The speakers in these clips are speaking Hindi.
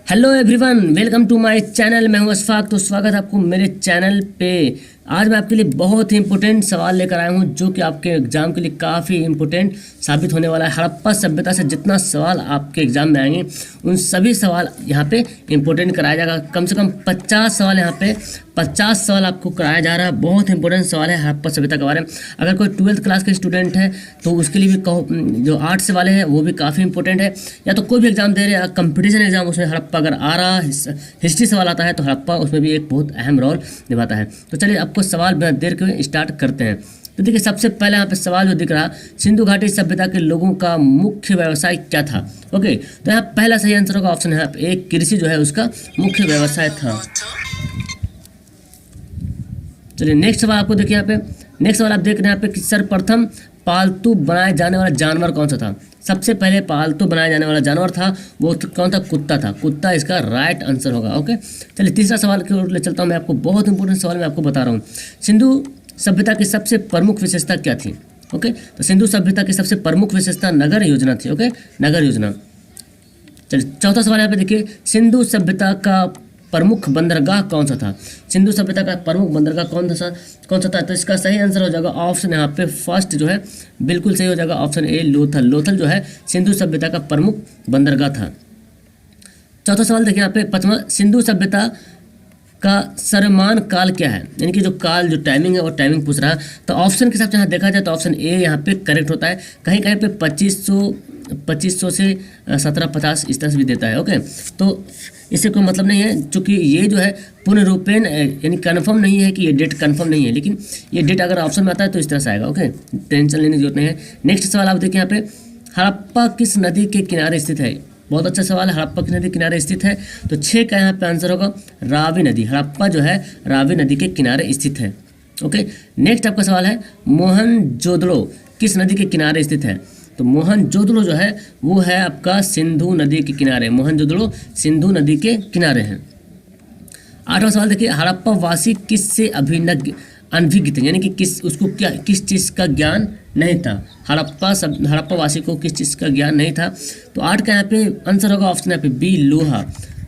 Hello everyone, welcome to my channel. मैं हूं अशफाक। तो स्वागत है आपको मेरे चैनल पे। आज मैं आपके लिए बहुत ही इंपॉर्टेंट सवाल लेकर आया हूं जो कि आपके एग्जाम के लिए काफ़ी इंपॉर्टेंट साबित होने वाला है। हड़प्पा सभ्यता से जितना सवाल आपके एग्जाम में आएंगे उन सभी सवाल यहाँ पे इंपॉर्टेंट कराया जाएगा। कम से कम 50 सवाल यहाँ पे 50 सवाल आपको कराया जा रहा है। बहुत इंपॉर्टेंट सवाल है हड़प्पा सभ्यता के बारे में। अगर कोई 12th क्लास का स्टूडेंट है तो उसके लिए भी कहो, जो आर्ट्स वाले हैं वो भी काफ़ी इंपॉर्टेंट है। या तो कोई भी एग्जाम दे रहे हैं, कंपटीशन एग्जाम, उसमें हड़प्पा अगर आ रहा हिस्ट्री सवाल आता है तो हड़प्पा उसमें भी एक बहुत अहम रोल निभाता है। तो चलिए आपको सवाल बिना देर के स्टार्ट करते हैं। तो देखिए, सबसे पहले यहाँ पे सवाल जो दिख रहा, सिंधु घाटी सभ्यता के लोगों का मुख्य व्यवसाय क्या था। ओके, तो यहाँ पहला सही आंसर होगा ऑप्शन है एक, कृषि जो है उसका मुख्य व्यवसाय था। चलिए नेक्स्ट सवाल आपको देखिए, यहाँ पे नेक्स्ट सवाल आप देख रहे हैं यहाँ पे कि सर्वप्रथम पालतू बनाए जाने वाला जानवर कौन सा था। सबसे पहले पालतू बनाया जाने वाला जानवर था वो कौन था? कुत्ता था। कुत्ता इसका राइट आंसर होगा। ओके, चलिए तीसरा सवाल की ओर ले चलता हूँ। मैं आपको बहुत इंपॉर्टेंट सवाल मैं आपको बता रहा हूँ। सिंधु सभ्यता की सबसे प्रमुख विशेषता क्या थी? ओके, तो सिंधु सभ्यता की सबसे प्रमुख विशेषता नगर योजना थी। ओके, नगर योजना। चलिए चौथा सवाल यहाँ पे देखिए, सिंधु सभ्यता का प्रमुख बंदरगाह कौन सा था? सिंधु सभ्यता का प्रमुख बंदरगाह कौन सा था? तो इसका सही आंसर हो जाएगा ऑप्शन यहाँ पे फर्स्ट जो है बिल्कुल सही हो जाएगा, ऑप्शन ए लोथल। लोथल जो है सिंधु सभ्यता का प्रमुख बंदरगाह था। चौथा सवाल देखिए यहाँ पे पांचवा, सिंधु सभ्यता का सर्वमान्य काल क्या है? यानी कि जो काल, जो टाइमिंग है वो टाइमिंग पूछ रहा है। तो ऑप्शन के हिसाब से यहाँ देखा जाए तो ऑप्शन ए यहाँ पे करेक्ट होता है। कहीं कहीं पे 2500 से 1750 इस तरह से भी देता है। ओके, तो इससे कोई मतलब नहीं है, क्योंकि ये जो है पूर्ण रूपेण यानी कन्फर्म नहीं है कि ये डेट कन्फर्म नहीं है, लेकिन ये डेट अगर ऑप्शन में आता है तो इस तरह से आएगा। ओके, टेंशन लेने की जरूरत नहीं है। नेक्स्ट सवाल आप देखिए यहाँ पे, हड़प्पा किस नदी के किनारे स्थित है? बहुत अच्छा सवाल है। हड़प्पा किस नदी के किनारे स्थित है? तो 6 का यहाँ पे आंसर होगा रावी नदी। हड़प्पा जो है रावी नदी के किनारे स्थित है। ओके, नेक्स्ट आपका सवाल है, मोहनजोदड़ो किस नदी के किनारे स्थित है? तो मोहनजोदड़ो जो है वो है आपका सिंधु नदी के किनारे। मोहनजोदड़ो सिंधु नदी के किनारे हैं। आठवां सवाल देखिए, हड़प्पा वासी किससे अनभिज्ञ थे? यानी कि उसको क्या किस चीज़ का ज्ञान नहीं था? हड़प्पा वासी को किस चीज़ का ज्ञान नहीं था? तो 8 का यहाँ पे आंसर होगा ऑप्शन यहाँ पे बी लोहा।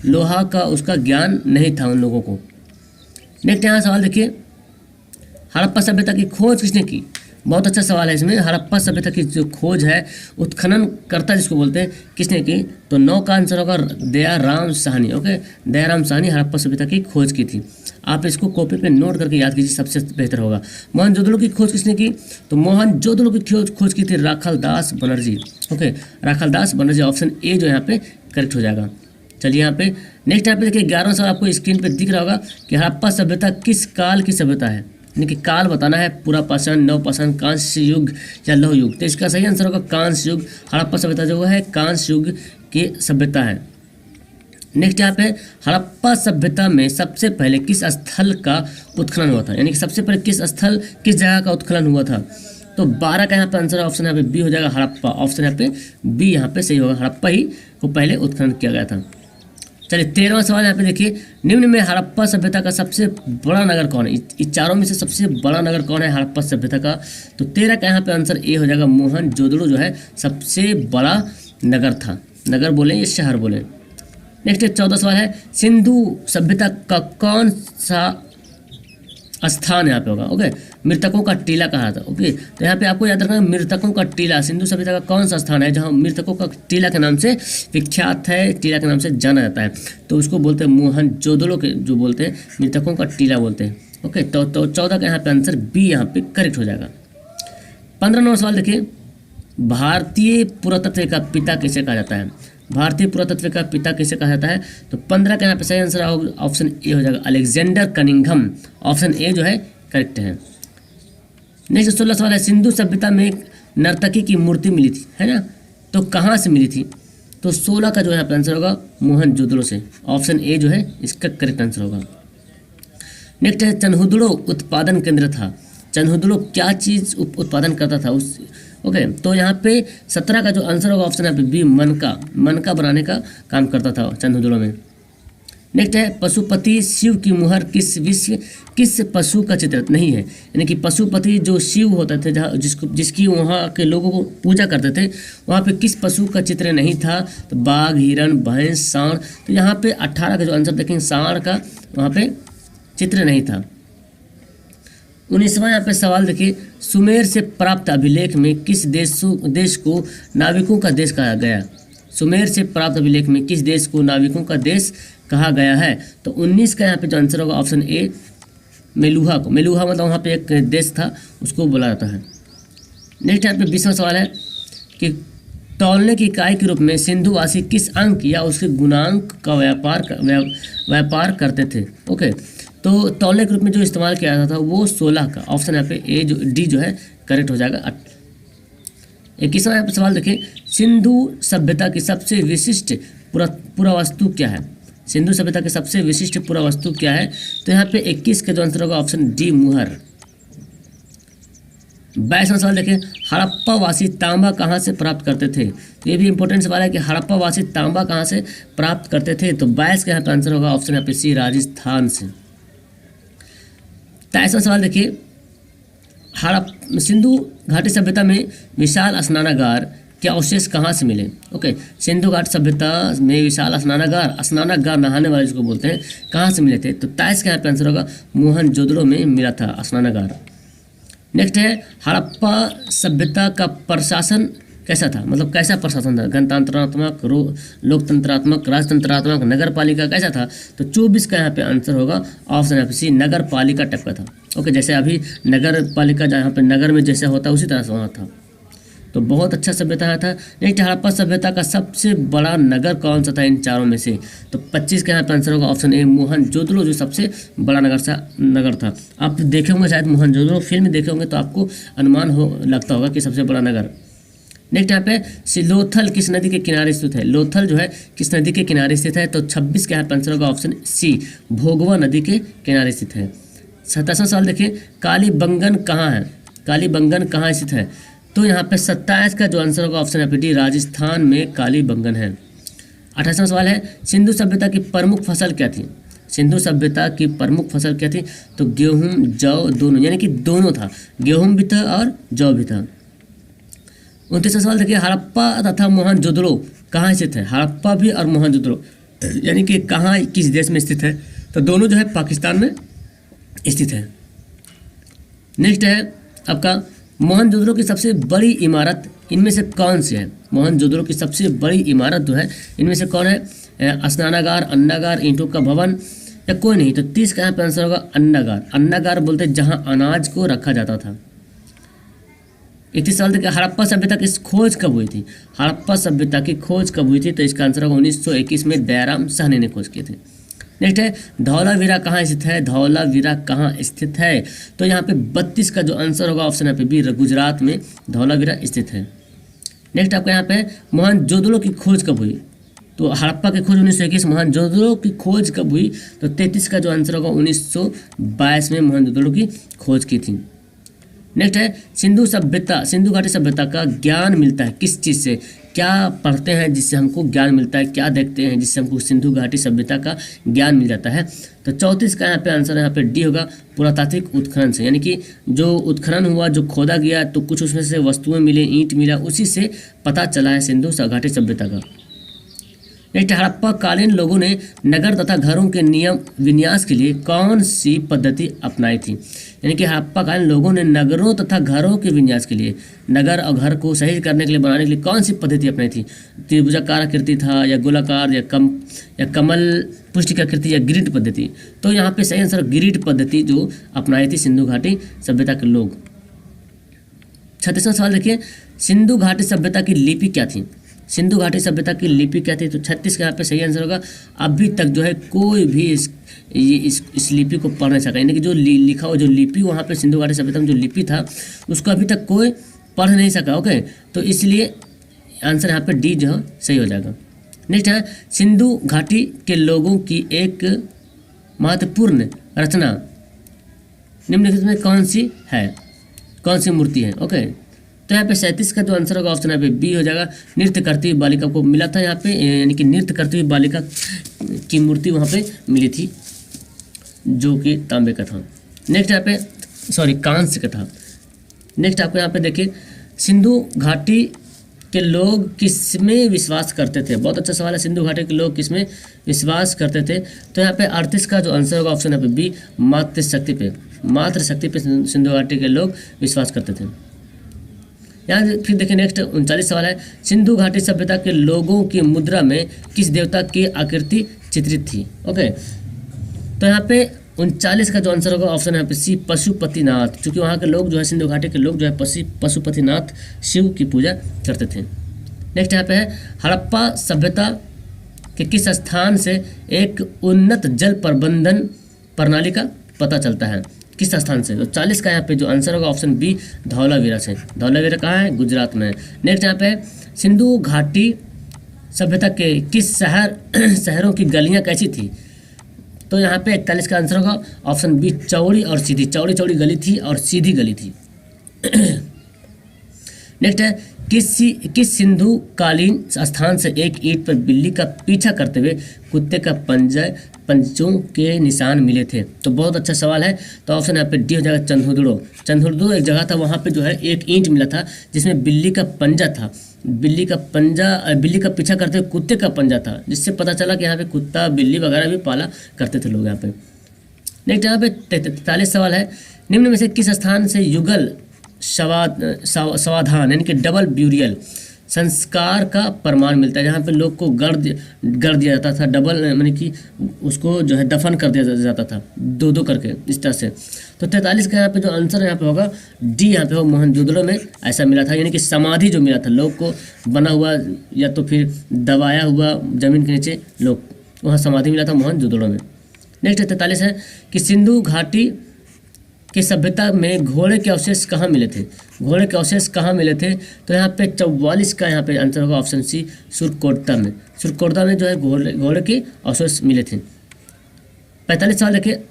लोहा का उसका ज्ञान नहीं था उन लोगों को। नेक्स्ट यहाँ सवाल देखिए, हड़प्पा सभ्यता की खोज किसने की? बहुत अच्छा सवाल है इसमें। हड़प्पा सभ्यता की जो खोज है, उत्खनन करता जिसको बोलते हैं, किसने की? तो 9 का आंसर होगा दयाराम साहनी। ओके, दयाराम साहनी हड़प्पा सभ्यता की खोज की थी। आप इसको कॉपी पे नोट करके याद कीजिए, सबसे बेहतर होगा। मोहनजोदड़ो की खोज किसने की? तो मोहनजोदड़ो की खोज की थी Rakhaldas Banerjee. Okay, Rakhaldas Banerjee, option A जो यहाँ पे करेक्ट हो जाएगा। चलिए यहाँ पे नेक्स्ट यहाँ पे देखिए 11वां सवाल आपको स्क्रीन पे दिख रहा होगा कि हड़प्पा सभ्यता किस काल की सभ्यता है? यानी कि काल बताना है, पूरा पाषाण, नवपाषाण, कांस्य युग या लौह युग। तो इसका सही आंसर होगा कांस्य युग। हड़प्पा सभ्यता जो है कांस्य युग की सभ्यता है। नेक्स्ट यहाँ पे, हड़प्पा सभ्यता में सबसे पहले किस स्थल का उत्खनन हुआ था? यानी कि सबसे पहले किस जगह का उत्खनन हुआ था? तो 12 का यहाँ पे आंसर ऑप्शन यहाँ पे बी हो जाएगा, हड़प्पा। ऑप्शन यहाँ पे बी यहाँ पे सही होगा, हड़प्पा ही को पहले उत्खनन किया गया था। चलिए 13वां सवाल यहाँ पे देखिए, निम्न में हड़प्पा सभ्यता का सबसे बड़ा नगर कौन है? इस चारों में से सबसे बड़ा नगर कौन है हड़प्पा सभ्यता का? तो 13 का यहाँ पे आंसर ए हो जाएगा, मोहनजोदड़ो जो है सबसे बड़ा नगर था। नगर बोले या शहर बोले। नेक्स्ट 14 सवाल है, सिंधु सभ्यता का कौन सा स्थान यहाँ पे होगा? ओके, मृतकों का टीला कहा था। ओके, तो यहाँ पे आपको याद रखना है मृतकों का टीला सिंधु सभ्यता का कौन सा स्थान है जहाँ मृतकों का टीला के नाम से विख्यात है, टीला के नाम से जाना जाता है? तो उसको बोलते हैं मोहनजोदड़ो के, जो बोलते हैं मृतकों का टीला बोलते हैं। ओके, तो 14 का यहाँ पे आंसर बी यहाँ पे करेक्ट हो जाएगा। 15 नंबर सवाल देखिए, भारतीय पुरातत्व का पिता किसे कहा जाता है? भारतीय पुरातत्व का पिता किसे कहा जाता है? तो 15 का यहाँ पे सही आंसर ऑप्शन ए हो जाएगा, अलेक्जेंडर कनिंघम। ऑप्शन ए जो है करेक्ट है। नेक्स्ट 16 सवाल है, सिंधु सभ्यता में एक नर्तकी की मूर्ति मिली थी, है ना? तो कहाँ से मिली थी? तो 16 का जो यहाँ पे आंसर होगा मोहनजोदड़ो से। ऑप्शन ए जो है इसका करेक्ट आंसर होगा। नेक्स्ट है, चन्हुदड़ो उत्पादन केंद्र था। चन्हुदड़ो क्या चीज़ उत्पादन करता था उस? ओके, तो यहाँ पे 17 का जो आंसर होगा ऑप्शन यहाँ पे बी, मनका बनाने का काम करता था चन्हुदड़ो में। नेक्स्ट है पशुपति शिव की मुहर किस पशु का चित्र नहीं है, यानी कि पशुपति जो शिव होते थे, जहाँ जिसकी वहाँ के लोगों को पूजा करते थे, वहाँ पे किस पशु का चित्र नहीं था? तो बाघ, हिरण, भैंस, सांड। तो यहाँ पे 18 का जो आंसर देखेंगे सांड का वहाँ पे चित्र नहीं था। 19वां यहाँ पे सवाल देखिए, सुमेर से प्राप्त अभिलेख में किस देश को नाविकों का देश कहा गया? सुमेर से प्राप्त अभिलेख में किस देश को नाविकों का देश कहा गया है? तो 19 का यहाँ पे जो आंसर होगा ऑप्शन ए मेलुहा को। मेलुहा मतलब वहाँ पे एक देश था, उसको बोला जाता है। नेक्स्ट यहाँ पे 20वां सवाल है कि तौलने की इकाई के रूप में सिंधुवासी किस अंक या उसके गुणांक का व्यापार करते थे? ओके, तो तौलने के रूप में जो इस्तेमाल किया जाता था वो 16 का। ऑप्शन यहाँ पे ए जो डी जो है करेक्ट हो जाएगा। 21वां यहाँ पे सवाल देखिए, सिंधु सभ्यता की सबसे विशिष्ट पुरावस्तु क्या है? सिंधु सभ्यता की सबसे विशिष्ट पुरावस्तु क्या है? तो यहाँ पे 21 का जो आंसर होगा ऑप्शन डी मुहर। 22वां सवाल देखिए, हड़प्पा वासी तांबा कहाँ से प्राप्त करते थे? तो ये भी इंपॉर्टेंट सवाल है कि हड़प्पा वासी तांबा कहाँ से प्राप्त करते थे? तो 22 का यहाँ पे आंसर होगा ऑप्शन यहाँ पे सी राजस्थान से। 23वां सवाल देखिए, सिंधु घाटी सभ्यता में विशाल स्नानागार के अवशेष कहाँ से मिले? ओके, सिंधु घाटी सभ्यता में विशाल स्नानागार नहाने वाले जिसको बोलते हैं, कहाँ से मिले थे? तो 23 का यहाँ पे आंसर होगा मोहनजोदड़ो में मिला था स्नानागार। नेक्स्ट है, हड़प्पा सभ्यता का प्रशासन कैसा था? मतलब कैसा प्रशासन था? गणतंत्रात्मक, लोकतंत्रात्मक, राजतंत्रात्मक, नगर पालिका कैसा था? तो 24 का यहाँ पे आंसर होगा ऑप्शन यहाँ पे सी नगर पालिका टाइप का था। ओके, जैसे अभी नगर पालिका जहाँ पे नगर में जैसे होता है उसी तरह से वहाँ था। तो बहुत अच्छा सभ्यता आया था। नेक्स्ट, हड़प्पा सभ्यता का सबसे बड़ा नगर कौन सा था इन चारों में से? तो 25 का यहाँ पे आंसर होगा ऑप्शन ए मोहनजोदड़ो, जो सबसे बड़ा नगर था। आप देखे होंगे शायद मोहनजोदड़ो फिल्म देखे होंगे तो आपको अनुमान लगता होगा कि सबसे बड़ा नगर। नेक्स्ट यहाँ पे लोथल किस नदी के किनारे स्थित है? लोथल जो है किस नदी के किनारे स्थित है? तो 26 का यहाँ पे आंसर होगा ऑप्शन सी भोगवा नदी के किनारे स्थित है। 27वां सवाल देखिए, कालीबंगन कहाँ है? कालीबंगन कहाँ स्थित है? तो यहाँ पे 27 का जो आंसर होगा ऑप्शन यहाँ पे डी राजस्थान में कालीबंगन है। 28वां सवाल है, सिंधु सभ्यता की प्रमुख फसल क्या थी? सिंधु सभ्यता की प्रमुख फसल क्या थी? तो गेहूं, जौ दोनों, यानी कि दोनों था, गेहूं भी था और जौ भी था। 29वां सवाल देखिए, हड़प्पा तथा मोहनजोदड़ो कहाँ स्थित है? हड़प्पा भी और मोहनजोदड़ो यानी कि कहाँ किस देश में स्थित है? तो दोनों जो है पाकिस्तान में स्थित है। नेक्स्ट है आपका, मोहनजोदड़ो की सबसे बड़ी इमारत इनमें से कौन सी है? मोहनजोदड़ो की सबसे बड़ी इमारत जो है इनमें से कौन है? स्नानागार, अन्नागार, ईंटों का भवन या कोई नहीं? तो 30 का यहाँ पे आंसर होगा अन्नागार। अन्नागार बोलते हैं जहाँ अनाज को रखा जाता था। 31 साल तक हड़प्पा सभ्यता की खोज कब हुई थी? हड़प्पा सभ्यता की खोज कब हुई थी? तो इसका आंसर होगा 1921 में दयाराम साहनी ने खोज किए थे। नेक्स्ट है, धौलावीरा कहाँ स्थित है? धौलावीरा कहाँ स्थित है? तो यहाँ पे 32 का जो आंसर होगा ऑप्शन यहाँ पे बी गुजरात में धौलावीरा स्थित है। नेक्स्ट आपका यहाँ पे मोहनजोदड़ो की खोज कब हुई? तो हड़प्पा की खोज 1921, मोहनजोदड़ो की खोज कब हुई? तो 33 का जो आंसर होगा 1922 में मोहनजोदड़ो की खोज की थी। नेक्स्ट है, सिंधु घाटी सभ्यता का ज्ञान मिलता है किस चीज़ से? क्या पढ़ते हैं जिससे हमको ज्ञान मिलता है? क्या देखते हैं जिससे हमको सिंधु घाटी सभ्यता का ज्ञान मिल जाता है? तो 34 का यहाँ पे आंसर यहाँ पे डी होगा पुरातात्विक उत्खनन से, यानी कि जो उत्खनन हुआ, जो खोदा गया तो कुछ उसमें से वस्तुएं मिले, ईंट मिला, उसी से पता चला है सिंधु घाटी सभ्यता का। नेक्स्ट, हड़प्पा कालीन लोगों ने नगर तथा घरों के नियम विन्यास के लिए कौन सी पद्धति अपनाई थी? यानी कि हड़प्पा कालीन लोगों ने नगरों तथा घरों के विन्यास के लिए, नगर और घर को सही करने के लिए, बनाने के लिए कौन सी पद्धति अपनाई थी? त्रिभुजाकार आकृति था या गोलाकार या कमल पुष्टि आकृति या ग्रिड पद्धति? तो यहाँ पे सही आंसर ग्रिड पद्धति जो अपनाई थी सिंधु घाटी सभ्यता के लोग। 36वां सवाल देखिए, सिंधु घाटी सभ्यता की लिपि क्या थी? सिंधु घाटी सभ्यता की लिपि क्या थी? तो 36 का यहाँ पे सही आंसर होगा अभी तक जो है कोई भी इस लिपि को पढ़ नहीं सका, यानी कि जो लिखा हुआ जो लिपि वहाँ पे सिंधु घाटी सभ्यता में जो लिपि था उसको अभी तक कोई पढ़ नहीं सका। ओके, तो इसलिए आंसर यहाँ पे डी जो सही हो जाएगा। नेक्स्ट है, सिंधु घाटी के लोगों की एक महत्वपूर्ण रचना निम्नलिखित में कौन सी है? कौन सी मूर्ति है? ओके, तो यहाँ पे 37 का जो आंसर होगा ऑप्शन यहाँ पे बी हो जाएगा। नृत्य करती हुई बालिका को मिला था यहाँ पे, यानी कि नृत्य करती हुई बालिका की मूर्ति वहाँ पे मिली थी, जो कि तांबे का था। नेक्स्ट यहाँ पे कांस्य का था। नेक्स्ट आपको यहाँ पे देखिए, सिंधु घाटी के लोग किसमें विश्वास करते थे? बहुत अच्छा सवाल है। सिंधु घाटी के लोग किसमें विश्वास करते थे? तो यहाँ पे 38 का जो आंसर होगा ऑप्शन यहाँ पे बी, मातृशक्ति पे सिंधु घाटी के लोग विश्वास करते थे। यहाँ फिर देखिए नेक्स्ट 39 सवाल है, सिंधु घाटी सभ्यता के लोगों की मुद्रा में किस देवता की आकृति चित्रित थी? ओके, तो यहाँ पे 39 का जो आंसर होगा ऑप्शन यहाँ पे सी, पशुपतिनाथ, क्योंकि वहाँ के लोग जो है, सिंधु घाटी के लोग जो है पशुपतिनाथ शिव की पूजा करते थे। नेक्स्ट यहाँ पे है, हड़प्पा सभ्यता के किस स्थान से एक उन्नत जल प्रबंधन प्रणाली का पता चलता है? किस स्थान से? तो 40 का यहाँ पे जो आंसर होगा ऑप्शन बी, धौलावीरा से। धौलावीरा कहाँ है? गुजरात में है। नेक्स्ट यहाँ पे, सिंधु घाटी सभ्यता के किस शहरों की गलियाँ कैसी थी? तो यहाँ पे 41 का आंसर होगा ऑप्शन बी, चौड़ी और सीधी। चौड़ी गली थी और सीधी गली थी। नेक्स्ट है, किस सिंधु कालीन स्थान से एक ईंट पर बिल्ली का पीछा करते हुए कुत्ते का पंजों के निशान मिले थे? तो बहुत अच्छा सवाल है। तो ऑप्शन यहाँ पे डी हो जाएगा, चंदुर्दो एक जगह था, वहाँ पे जो है एक ईंट मिला था जिसमें बिल्ली का पंजा था। बिल्ली का पीछा करते हुए कुत्ते का पंजा था, जिससे पता चला कि यहाँ पे कुत्ता बिल्ली वगैरह भी पाला करते थे लोग यहाँ पे। नेक्स्ट यहाँ पे 43 सवाल है, निम्न में से किस स्थान से युगल समाधान यानी कि डबल ब्यूरियल संस्कार का प्रमाण मिलता है? जहाँ पे लोग को गड़ दिया जाता था, डबल यानी कि उसको जो है दफन कर दिया जाता था, दो करके इस तरह से। तो 43 का यहाँ पे जो आंसर यहाँ पे होगा डी, यहाँ पे हो मोहनजोदड़ो में ऐसा मिला था, यानी कि समाधि जो मिला था लोग को बना हुआ या तो फिर दबाया हुआ जमीन के नीचे लोग, वहाँ समाधि मिला था मोहनजोदड़ो में। नेक्स्ट 43 है कि सिंधु घाटी की सभ्यता में घोड़े के अवशेष कहाँ मिले थे? घोड़े के अवशेष कहाँ मिले थे? तो यहाँ पे 44 का यहाँ पे आंसर होगा ऑप्शन सी, सुरकोटता में जो है घोड़े के अवशेष मिले थे। 45 सवाल देखिए,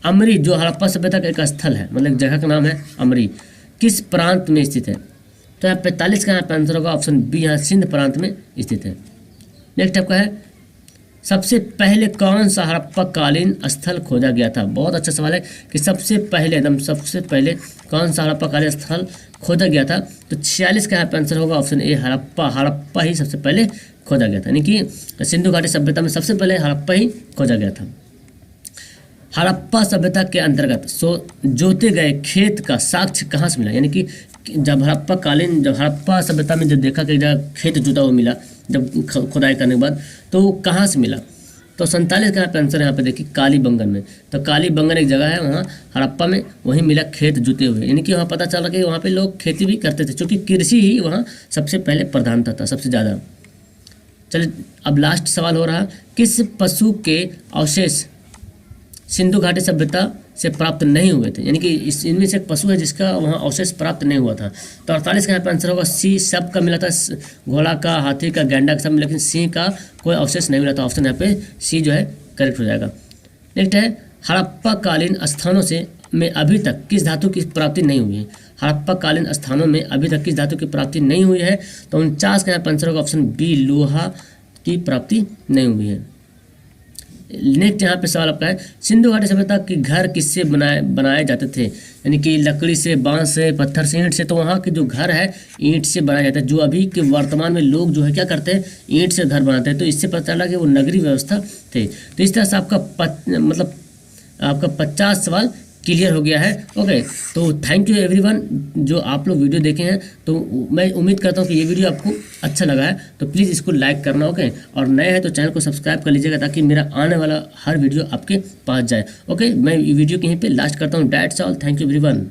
अमरी जो हड़प्पा सभ्यता का एक स्थल है, मतलब एक जगह का नाम है अमरी, किस प्रांत में स्थित है? तो यहाँ 45 का यहाँ पे आंसर होगा ऑप्शन बी, यहाँ सिंध प्रांत में स्थित है। नेक्स्ट आपका है, सबसे पहले कौन सा हड़प्पा कालीन स्थल खोजा गया था? बहुत अच्छा सवाल है कि सबसे पहले कौन सा हड़प्पा कालीन स्थल खोजा गया था? तो 46 का यहाँ पे आंसर होगा ऑप्शन ए, हड़प्पा ही सबसे पहले खोजा गया था, यानी कि सिंधु घाटी सभ्यता में सबसे पहले हड़प्पा ही खोजा गया था। हड़प्पा सभ्यता के अंतर्गत जोते गए खेत का साक्ष्य कहाँ से मिला? यानी कि जब हड़प्पा सभ्यता में जब देखा कि खेत जुता हुआ मिला जब खुदाई करने के बाद, तो वो कहाँ से मिला? तो 47 का यहाँ पे आंसर यहाँ पे देखिए, कालीबंगन में। तो कालीबंगन एक जगह है वहाँ हड़प्पा में, वहीं मिला खेत जुते हुए, यानी कि वहाँ पता चला कि वहाँ पे लोग खेती भी करते थे, क्योंकि कृषि ही वहाँ सबसे पहले प्रधानता था सबसे ज़्यादा। चलिए अब लास्ट सवाल हो रहा, किस पशु के अवशेष सिंधु घाटी सभ्यता से प्राप्त नहीं हुए थे? यानी कि इनमें से एक पशु है जिसका वहाँ अवशेष प्राप्त नहीं हुआ था। तो 48 का यहाँ पे आंसर होगा सी, सब का मिला था, घोड़ा का, हाथी का, गैंडा का सब, लेकिन सिंह का कोई अवशेष नहीं मिला था। ऑप्शन यहाँ पे सी जो है करेक्ट हो जाएगा। नेक्स्ट है, हड़प्पा कालीन स्थानों से में अभी तक किस धातु की प्राप्ति नहीं हुई है? हड़प्पा कालीन स्थानों में अभी तक किस धातु की प्राप्ति नहीं हुई है? तो 49 का यहाँ पे आंसर होगा ऑप्शन बी, लोहा की प्राप्ति नहीं हुई है। नेक्स्ट यहाँ पे सवाल आपका है, सिंधु घाटी सभ्यता के घर किससे बनाए जाते थे? यानी कि लकड़ी से, बांस से, पत्थर से, ईंट से। तो वहाँ के जो घर है ईंट से बनाया जाता है, जो अभी के वर्तमान में लोग जो है क्या करते हैं, ईंट से घर बनाते हैं। तो इससे पता चला कि वो नगरीय व्यवस्था थे। तो इस तरह से आपका 50 सवाल क्लियर हो गया है। ओके, तो थैंक यू एवरीवन जो आप लोग वीडियो देखे हैं। तो मैं उम्मीद करता हूँ कि ये वीडियो आपको अच्छा लगा है, तो प्लीज़ इसको लाइक करना। ओके, और नए हैं तो चैनल को सब्सक्राइब कर लीजिएगा ताकि मेरा आने वाला हर वीडियो आपके पास जाए। ओके, मैं वीडियो कहीं पे लास्ट करता हूँ। That's all, thank you everyone.